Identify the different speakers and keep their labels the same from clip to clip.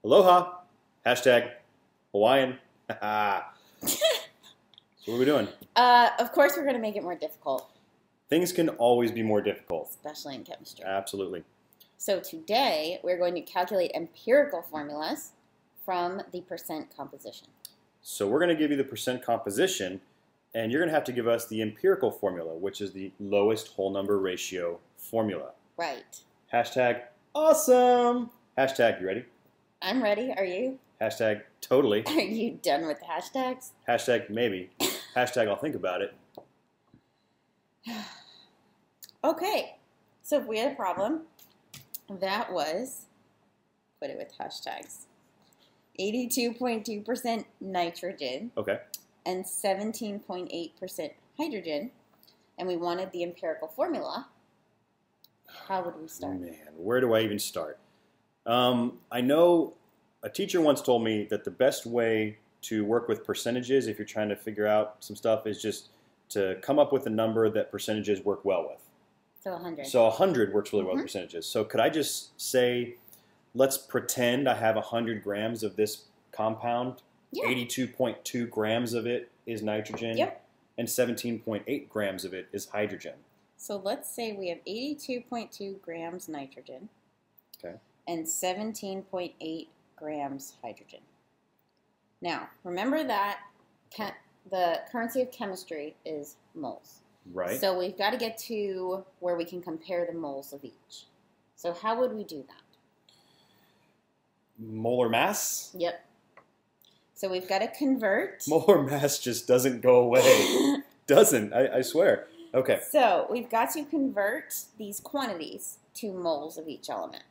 Speaker 1: Aloha. Hashtag Hawaiian. So what are we doing?
Speaker 2: Of course, we're going to make it more difficult,
Speaker 1: Things can always be more difficult.
Speaker 2: especially in chemistry.
Speaker 1: Absolutely.
Speaker 2: So today, we're going to calculate empirical formulas from the percent composition.
Speaker 1: So we're going to give you the percent composition, and you're going to have to give us the empirical formula, which is the lowest whole number ratio formula.
Speaker 2: Right.
Speaker 1: Hashtag awesome. Hashtag, you ready?
Speaker 2: I'm ready. Are you?
Speaker 1: Hashtag totally.
Speaker 2: Are you done with the hashtags?
Speaker 1: Hashtag maybe. Hashtag I'll think about it.
Speaker 2: Okay. So if we had a problem, that was, put it with hashtags, 82.2% nitrogen
Speaker 1: Okay.
Speaker 2: and 17.8% hydrogen, and we wanted the empirical formula, how would we start?
Speaker 1: Man, where do I even start? I know a teacher once told me that the best way to work with percentages, if you're trying to figure out some stuff, is just to come up with a number that percentages work well with.
Speaker 2: So 100.
Speaker 1: So 100 works really well with percentages. So could I just say, let's pretend I have 100 grams of this compound.
Speaker 2: Yeah.
Speaker 1: 82.2 grams of it is nitrogen.
Speaker 2: Yep.
Speaker 1: And 17.8 grams of it is hydrogen.
Speaker 2: So let's say we have 82.2 grams nitrogen.
Speaker 1: Okay.
Speaker 2: And 17.8 grams hydrogen. Now, remember that the currency of chemistry is moles.
Speaker 1: Right.
Speaker 2: So we've got to get to where we can compare the moles of each. So how would we do that?
Speaker 1: Molar mass?
Speaker 2: Yep. So we've got to convert.
Speaker 1: Molar mass just doesn't go away. Doesn't, I swear. Okay.
Speaker 2: So we've got to convert these quantities to moles of each element.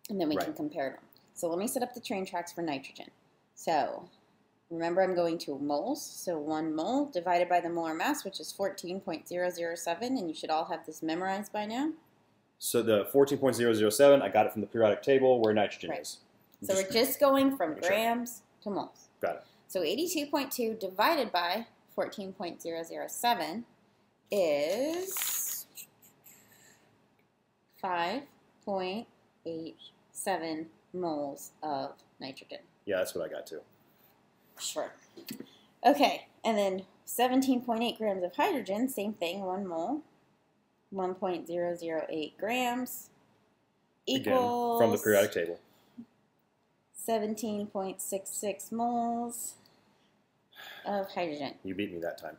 Speaker 2: And then we can compare them. So let me set up the train tracks for nitrogen. So remember, I'm going to moles. So 1 mole divided by the molar mass, which is 14.007. And you should all have this memorized by now.
Speaker 1: So the 14.007, I got it from the periodic table where nitrogen is.
Speaker 2: So we're just going from grams to moles.
Speaker 1: Got it.
Speaker 2: So 82.2 divided by 14.007 is 5.87 moles of nitrogen.
Speaker 1: Yeah, that's what I got too.
Speaker 2: Sure. Okay, and then 17.8 grams of hydrogen, same thing, 1 mole, 1.008 grams equals...
Speaker 1: Again, from the periodic table.
Speaker 2: 17.66 moles of hydrogen.
Speaker 1: You beat me that time.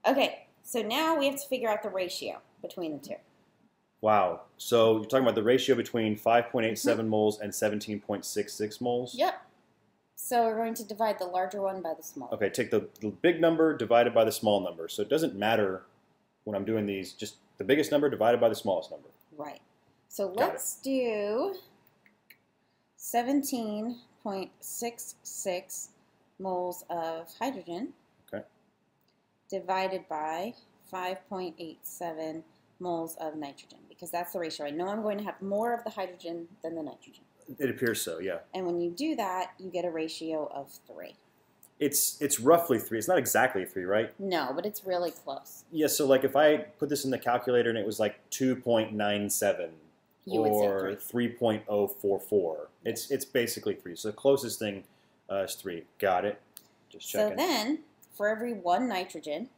Speaker 2: Okay, so now we have to figure out the ratio between the two.
Speaker 1: Wow. So you're talking about the ratio between 5.87 moles and 17.66 moles?
Speaker 2: Yep. So we're going to divide the larger one by the small.
Speaker 1: Okay, take the big number divided by the small number. So it doesn't matter when I'm doing these, just the biggest number divided by the smallest number.
Speaker 2: Right. So let's do 17.66 moles of hydrogen divided by 5.87 moles of nitrogen, because that's the ratio. I know I'm going to have more of the hydrogen than the nitrogen.
Speaker 1: It appears so, yeah.
Speaker 2: And when you do that, you get a ratio of 3.
Speaker 1: It's roughly 3. It's not exactly 3, right?
Speaker 2: No, but it's really close.
Speaker 1: Yeah, so like if I put this in the calculator and it was like 2.97 or 3.044, it's basically 3. So the closest thing is 3. Got it. Just checking.
Speaker 2: So then, for every 1 nitrogen,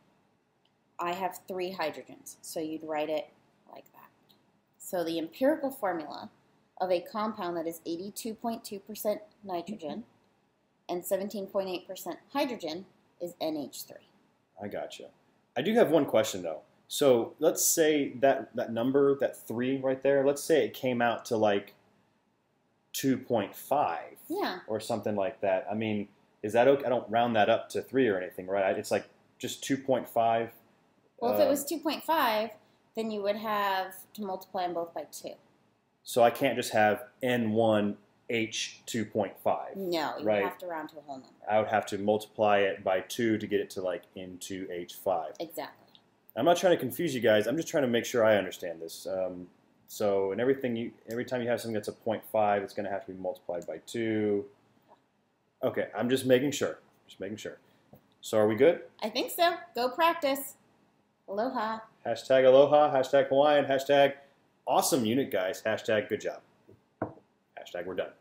Speaker 2: I have 3 hydrogens. So you'd write it like that. So the empirical formula of a compound that is 82.2% nitrogen and 17.8% hydrogen is NH3.
Speaker 1: I gotcha. I do have one question, though. So let's say that number, that 3 right there, let's say it came out to like 2.5 or something like that. I mean, is that okay? I don't round that up to 3 or anything, right? It's like just 2.5.
Speaker 2: Well, if it was 2.5, then you would have to multiply them both by 2.
Speaker 1: So I can't just have N1H2.5.
Speaker 2: No, you
Speaker 1: right?
Speaker 2: have to round to a whole number.
Speaker 1: I would have to multiply it by 2 to get it to like N2H5.
Speaker 2: Exactly.
Speaker 1: I'm not trying to confuse you guys. I'm just trying to make sure I understand this. So in every time you have something that's a 0.5, it's going to have to be multiplied by 2. Okay, I'm just making sure. Just making sure. So are we good?
Speaker 2: I think so. Go practice. Aloha.
Speaker 1: Hashtag aloha, hashtag Hawaiian, hashtag awesome unit, guys, hashtag good job. Hashtag we're done.